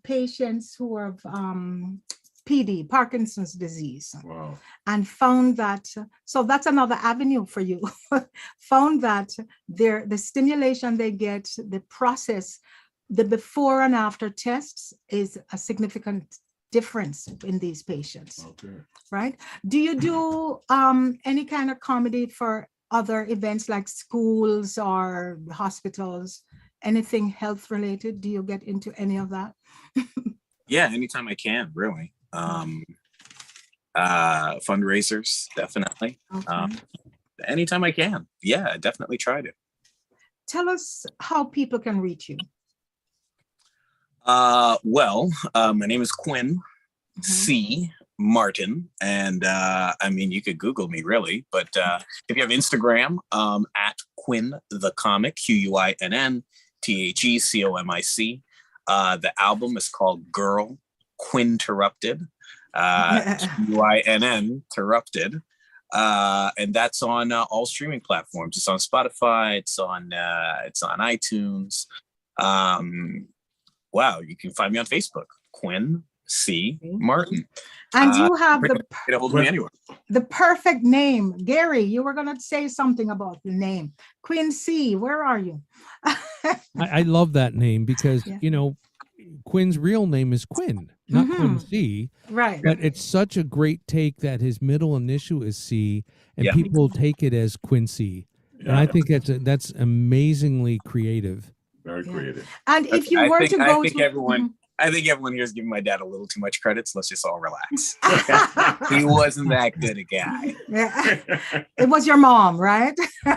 patients who have PD, Parkinson's disease, Wow. and found that, so that's another avenue for you, found that the stimulation they get, the process, the before and after tests is a significant difference in these patients, Okay. right? Do you do any kind of comedy for other events like schools or hospitals, anything health related? Do you get into any of that? Yeah, anytime I can, really. Fundraisers, definitely. Okay. Anytime I can. Yeah, I definitely try to. Tell us how people can reach you. Well, my name is Quinn C. Martin, and I mean, you could Google me, really, but if you have Instagram, at Quinn the Comic, QUINNTHECOMIC. The album is called Girl Quinnterrupted, QUINN and that's on all streaming platforms. It's on Spotify. It's on iTunes. Wow, you can find me on Facebook, Quinn C. Martin. And you have Get a hold of me anywhere. the perfect name. Gary, you were going to say something about the name. Quinn C, where are you? I love that name because, Yeah. you know, Quinn's real name is Quinn, not Quinn C. Right. But it's such a great take that his middle initial is C, and Yeah. people take it as Quincy. And I think that's amazingly creative. Very Yeah. creative. And if you were to go to everyone, I think everyone here is giving my dad a little too much credit, so let's just all relax. He wasn't that good a guy. Yeah. It was your mom, right?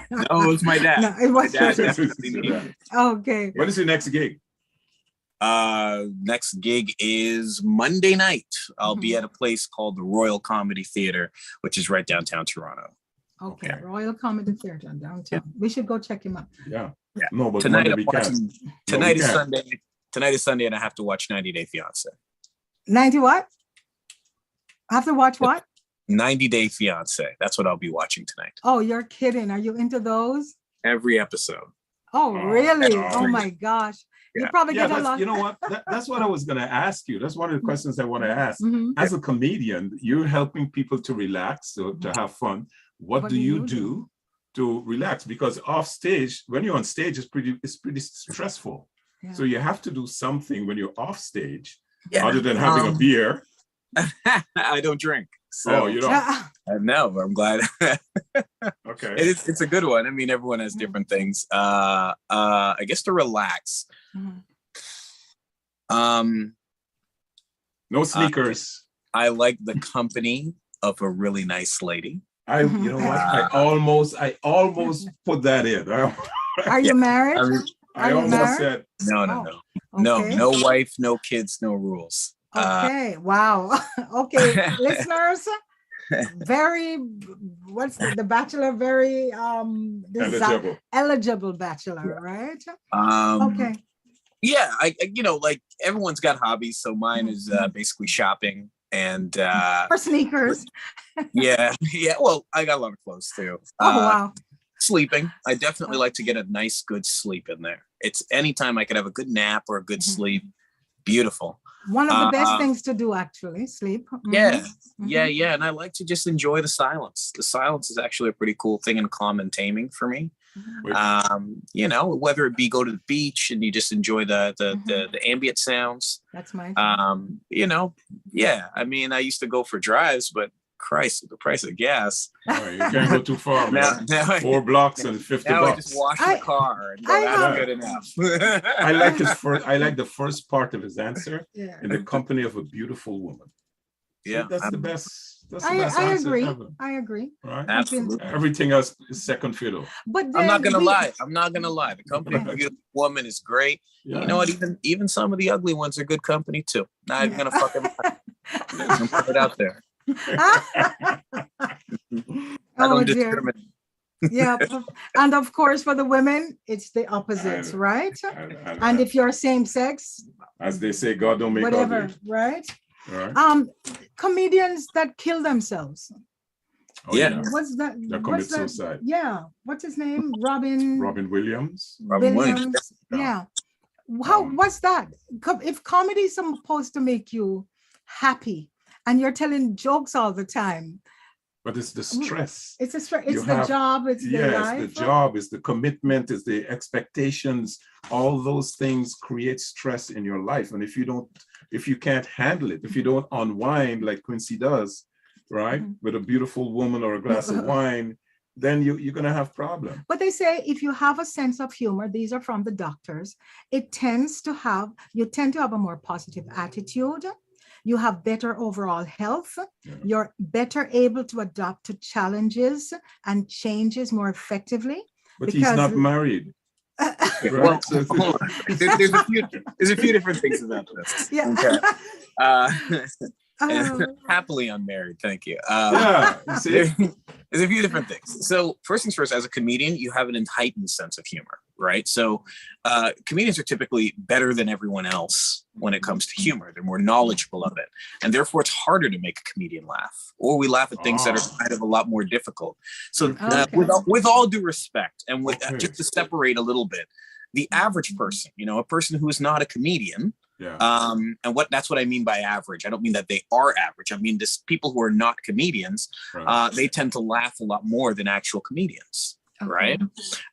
No, it was my dad. No, it was My dad your definitely needed it. Okay. When is your next gig? Next gig is Monday night. I'll be Mhm. at a place called the Royal Comedy Theater, which is right downtown Toronto. Okay. Okay. Royal Comedy Theater downtown. We should go check him out. Yeah. Yeah. No, but Tonight, Monday I'm we can't. watching, No, tonight we is can't. Sunday. Tonight is Sunday, and I have to watch 90 Day Fiance. 90 what? I have to watch what? 90 Day Fiance. That's what I'll be watching tonight. Oh, you're kidding. Are you into those? Every episode. Oh, Oh, really? no. Oh my gosh. You Yeah. probably Yeah, get a lot. you know what? That's what I was going to ask you. That's one of the questions I want to ask. Mhm. As a comedian, you're helping people to relax, to have fun. What do you do to relax? Because off stage, when you're on stage, it's pretty stressful. Yeah. So you have to do something when you're off stage, Yeah. other than having a beer. I don't drink. So Oh, you don't. Yeah. no, but I'm glad. Okay. It's a good one. I mean, everyone has different things. I guess to relax. Mhm. No sneakers. I like the company of a really nice lady. You know what? I almost put that in. Are you married? I Are you almost married? said, No, Okay. no wife, no kids, no rules. Okay. Wow. Okay, listeners. Very, what's the bachelor? Very eligible. eligible bachelor, right? Okay. Yeah, I like everyone's got hobbies, so mine is basically shopping and For sneakers. yeah. Well, I got a lot of clothes too. Oh wow. Sleeping. I definitely like to get a nice, good sleep in there. It's anytime I could have a good nap or a good sleep. Beautiful. One of the best things to do, actually, sleep. Mhm. Yeah. Mhm. Yeah. And I like to just enjoy the silence. The silence is actually a pretty cool thing and calm and taming for me. Whether it be go to the beach and you just enjoy the ambient sounds. That's my Yeah. I mean, I used to go for drives, but Christ, the price of gas. Oh, you can't go too far, man. Now 4 blocks and 50 now I bucks. just wash the car and go, I that's have- good enough. I like the first part of his answer. Yeah. In the company of a beautiful woman. So Yeah. that's the best. That's the best I answer agree. ever, I agree. right? Absolutely. Everything else is second fiddle. But I'm not then gonna lie. The company of a beautiful woman is great. Yeah. You know what? Even some of the ugly ones are good company too. Not even gonna fucking lie. I'm gonna put it out there. I Oh don't dear. discriminate. Yeah. And of course, for the women, it's the opposites, right? And if you're same sex, as they say, God don't make whatever, ugly. right? Right? Comedians that kill themselves. Oh, Yeah. What's that? That What's commits that? suicide. Yeah. What's his name? Robin Robin Williams. Robin Williams. Williams. Yeah. Yeah. How, Um, what's that? If comedy is supposed to make you happy and you're telling jokes all the time, But it's the stress. it's it's You the have- job, it's the Yes, life. the job is the commitment, is the expectations. All those things create stress in your life. And if you can't handle it, if you don't unwind like Quincy does, right, with a beautiful woman or a glass of wine, then you're gonna have problems. But they say if you have a sense of humor, these are from the doctors, you tend to have a more positive attitude. You have better overall health. Yeah. You're better able to adapt to challenges and changes more effectively. But he's Because- not married. Well, Right? So- hold on. There's a few different things about this. Yeah. Okay. Uh, Oh, happily unmarried, thank you. Yeah, you see? There's a few different things. So first things first, as a comedian, you have an heightened sense of humor, right? So comedians are typically better than everyone else when it comes to humor. They're more knowledgeable of it. And therefore, it's harder to make a comedian laugh. Or we laugh at things that are kind of a lot more difficult. So Okay. with all due respect, and with, Okay. just to separate a little bit, the average person, a person who is not a comedian, Yeah. and that's what I mean by average. I don't mean that they are average. I mean this people who are not comedians, Right. they tend to laugh a lot more than actual comedians, okay. right?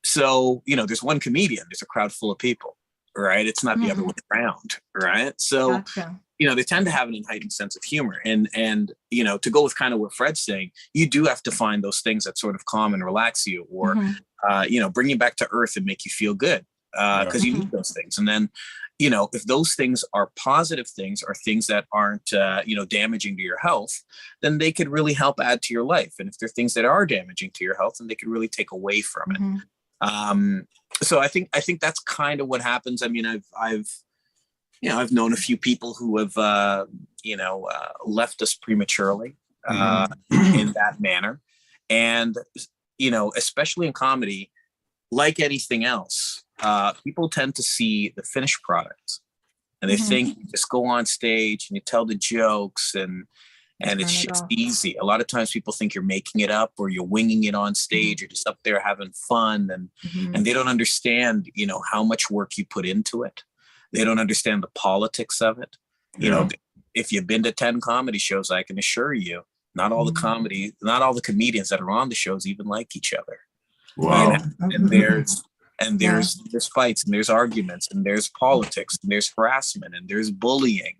So, there's one comedian, there's a crowd full of people, right? It's not the other way around, right? So, Gotcha. they tend to have an heightened sense of humor. And to go with kind of what Fred's saying, you do have to find those things that sort of calm and relax you, or, bring you back to earth and make you feel good, because you need those things. And then, if those things are positive things, or things that aren't, damaging to your health, then they could really help add to your life. And if they're things that are damaging to your health, then they could really take away from it. So I think that's kind of what happens. I mean, I've known a few people who have, left us prematurely in that manner. And, especially in comedy, like anything else, people tend to see the finished product, and they think you just go on stage and you tell the jokes and it's Turn it just off. easy. A lot of times people think you're making it up, or you're winging it on stage, or just up there having fun, and they don't understand, how much work you put into it. They don't understand the politics of it. If you've been to 10 comedy shows, I can assure you, not all the comedians that are on the shows even like each other. Wow. And there's fights, and there's arguments, and there's politics, and there's harassment, and there's bullying,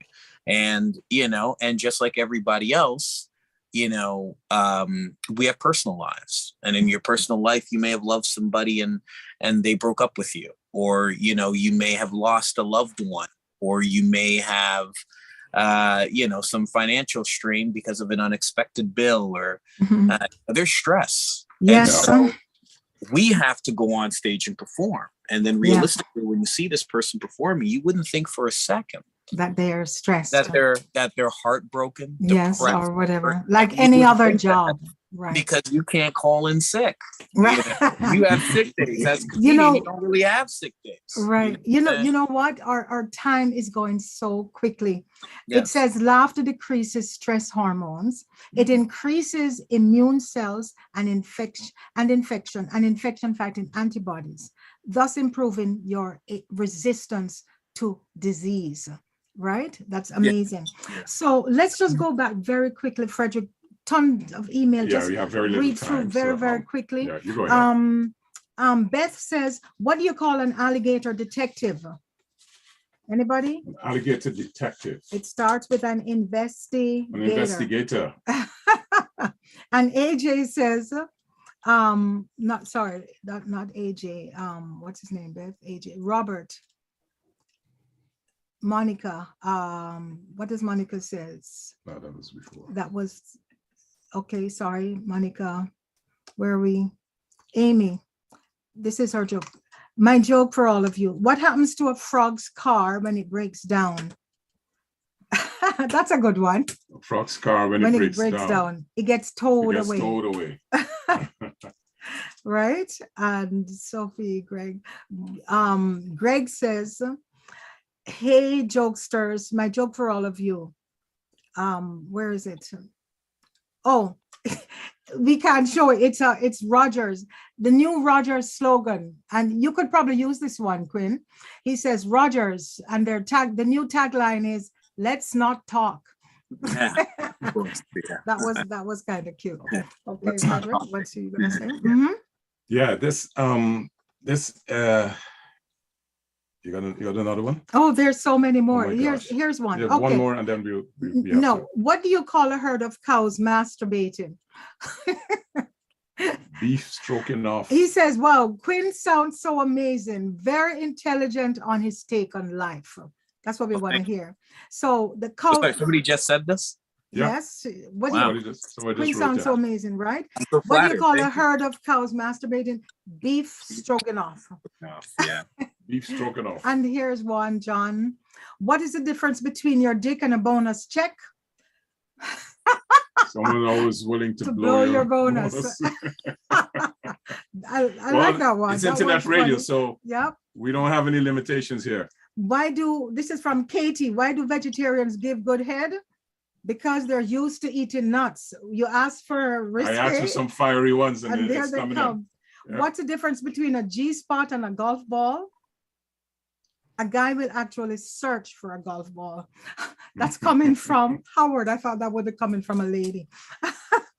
and and just like everybody else, we have personal lives, and in your personal life you may have loved somebody and they broke up with you, or you may have lost a loved one, or you may have some financial strain because of an unexpected bill, or there's stress. Yes. And so we have to go on stage and perform. And then realistically, when you see this person performing, you wouldn't think for a second That they are stressed. that they're heartbroken, yes, depressed, or whatever. or- Like you any would other think that job. Right. because you can't call in sick. Right. You have sick days. As a You comedian, know- you don't really have sick days. Right. You know what? Our time is going so quickly. It Yes. says laughter decreases stress hormones. It increases immune cells and infection fighting antibodies, thus improving your resistance to disease. Right? That's amazing. Yeah. So let's just go back very quickly, Frederick. Tons of email. Yeah, Just we have very little read through time. very, so, very quickly. Yeah, you go ahead. Beth says, what do you call an alligator detective? Anybody? An alligator detective, It starts with an investigator. an investigator. And AJ says, not AJ, what's his name, Beth? AJ, Robert. Monica, what does Monica says? No, that was before. That was, okay, sorry, Monica. Where are we? Amy, this is her joke. My joke for all of you. What happens to a frog's car when it breaks down? That's a good one. Frog's car when it breaks down. It gets It towed gets away. towed away. Right? And Sophie, Greg. Greg says, hey, jokesters, my joke for all of you. Where is it? Oh, we can't show it. It's Rogers, the new Rogers slogan, and you could probably use this one, Quinn. He says Rogers, and the new tagline is "Let's not talk." Yeah. Of course. Yeah. That was kind of cute. Yeah. Okay, Let's not Frederick, talk. what's you gonna say? Mhm. Yeah, this you got another one? Oh, there's so many more. my Here's gosh. here's one. Yeah, Okay. one more and then we have No, what do you call a herd of cows masturbating? beef stroking off. He says, wow, Quinn sounds so amazing, very intelligent on his take on life. That's what we want to hear. So the cow, Sorry, somebody just said this. Yeah. yes. What Wow. do you, Somebody Quinn just wrote sounds so that. amazing, right? I'm so What do you flattered. call a Thank you. herd of cows masturbating? Beef stroganoff. Yeah. Beef stroking off. And here's one, John. What is the difference between your dick and a bonus check? Someone always willing to To blow your bonus. I like that one. It's That internet one's radio, funny. so Yep. we don't have any limitations here. This is from Katie. Why do vegetarians give good head? Because they're used to eating nuts. You ask for I asked for risque, some fiery ones and, and there it's they coming up. come. Yeah. What's the difference between a G-spot and a golf ball? A guy will actually search for a golf ball. That's coming from Howard. I thought that would have coming from a lady.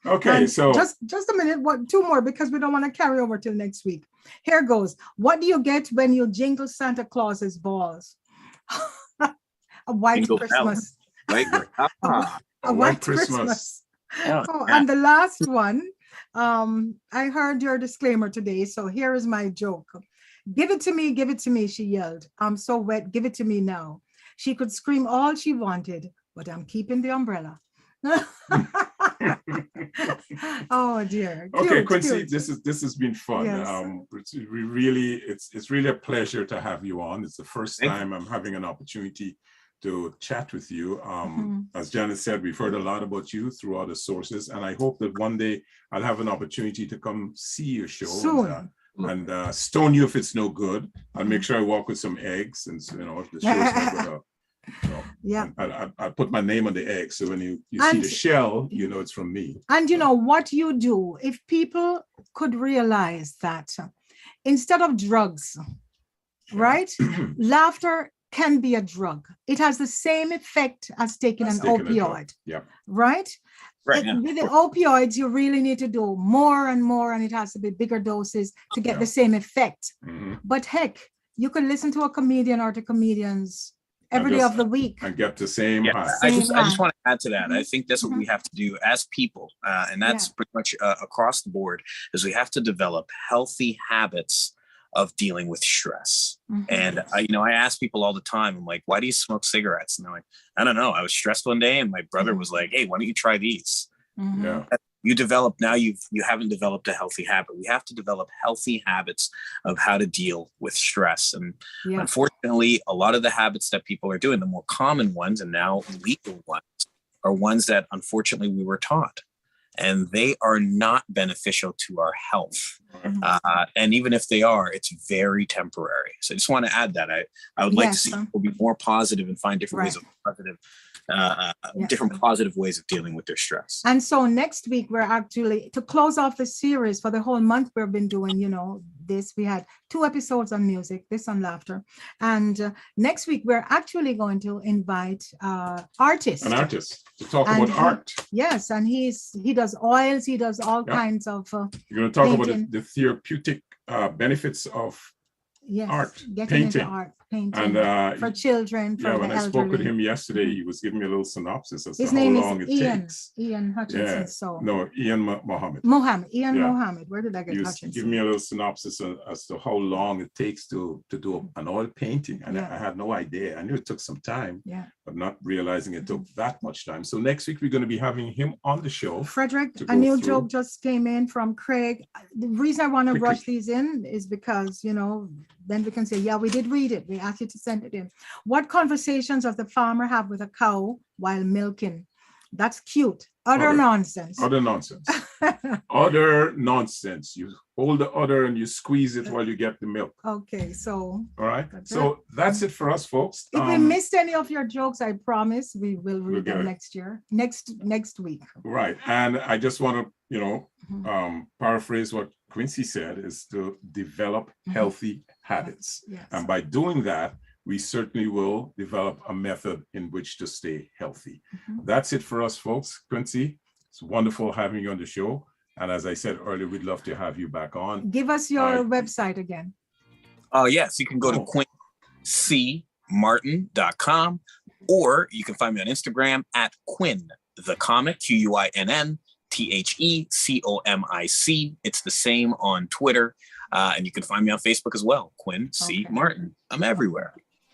Okay, And so just a minute, two more because we don't want to carry over till next week. Here goes. What do you get when you jingle Santa Claus's balls? A white Jingle Christmas. Right. A white Christmas. Yeah. Oh, and the last one, I heard your disclaimer today, so here is my joke. Give it to me, she yelled. I'm so wet, give it to me now. She could scream all she wanted, but I'm keeping the umbrella. Oh dear. okay, Cute, Quincy, cute. this has been fun. Yes. It's really a pleasure to have you on. It's the first Thank you. time I'm having an opportunity to chat with you. Mhm. As Janet said, we've heard a lot about you through other sources, and I hope that one day I'll have an opportunity to come see your show Soon. and stone you if it's no good. I'll make sure I walk with some eggs, and if the show's not gonna. Yeah. I put my name on the egg, so when you see And- the shell, you know it's from me. And you know what you do, if people could realize that instead of drugs, right? Laughter can be a drug. It has the same effect as taking As an taking a drug. opioid, Yeah. right? Right. Yeah. With the opioids, you really need to do more and more, and it has to be bigger doses to get the same effect. Mhm. But heck, you can listen to a comedian or to comedians every day just- of the week. And get the same Yeah, high. I just Same want to add to that. I Mhm. think that's what we have to do as people, and that's pretty much across the board. Is we have to develop healthy habits of dealing with stress. Mhm. And I ask people all the time, I'm like, why do you smoke cigarettes? And they're like, I don't know. I was stressed one day, and my brother was like, hey, why don't you try these? Mhm. Yeah. You develop now. You haven't developed a healthy habit. We have to develop healthy habits of how to deal with stress. And Yeah. unfortunately, a lot of the habits that people are doing, the more common ones and now legal ones, are ones that unfortunately we were taught, and they are not beneficial to our health. Mhm. And even if they are, it's very temporary. So I just want to add that I would like to Yes. see people be more positive and find different ways of positive, different positive ways of dealing with their stress. And so next week, we're actually, to close off the series for the whole month, we've been doing, this. We had 2 episodes on music, this on laughter. And next week, we're actually going to invite artists. An artist to talk And about art. Yes, and he does oils, he does all Yeah. kinds of, You're going to talk about painting. the therapeutic benefits of yes, Art, getting into painting. art, painting and for children, for yeah, the when I spoke with elderly. him yesterday, he was giving me a little synopsis as His to how name long is it Ian, takes. Ian Hutchinson. Yeah. So No, Ian Mohammed. Ian Yeah. Mohammed, where did I get He was Hutchinson? giving me a little synopsis as to how long it takes to do an oil painting. And Yeah. I had no idea. I knew it took some time, Yeah. but not realizing it took that much time. So next week, we're going to be having him on the show. Frederick, to a go new through. joke just came in from Craig. The reason I want to Quickly. rush these in is because, then we can say, yeah, we did read it. We asked you to send it in. What conversations does the farmer have with a cow while milking? That's cute. Utter Other. nonsense. Other nonsense. Udder nonsense. You hold the udder and you squeeze it while you get the milk. Okay, so All right. That's So that's it for us, folks. if we missed any of your jokes, I promise we will We'll read get them it. next year, next week. Right. And I just want to, Mhm. paraphrase what Quincy said is to develop healthy habits. Yes. And by doing that, we certainly will develop a method in which to stay healthy. Mhm. That's it for us, folks. Quincy, it's wonderful having you on the show. And as I said earlier, we'd love to have you back on. Give us your I- website again. Oh, yes. You can go to QuinnCMartin.com, or you can find me on Instagram at Quinn the Comic, QuinnTheComic. It's the same on Twitter. And you can find me on Facebook as well, Quinn C. Okay. Martin. I'm everywhere.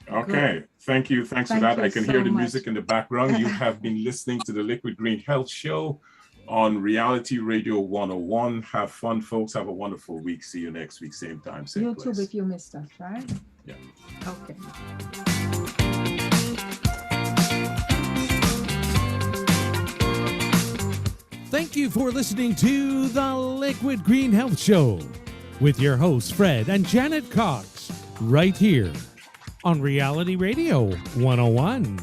Okay, thank you. Thanks for Thank that. I you can so hear the much. music in the background. You have been listening to the Liquid Green Health Show on Reality Radio 101. Have fun, folks. Have a wonderful week. See you next week, same time, same YouTube place. if you missed us, right? Yeah. Okay. Thank you for listening to the Liquid Green Health Show with your hosts, Fred and Janet Cox, right here on Reality Radio 101.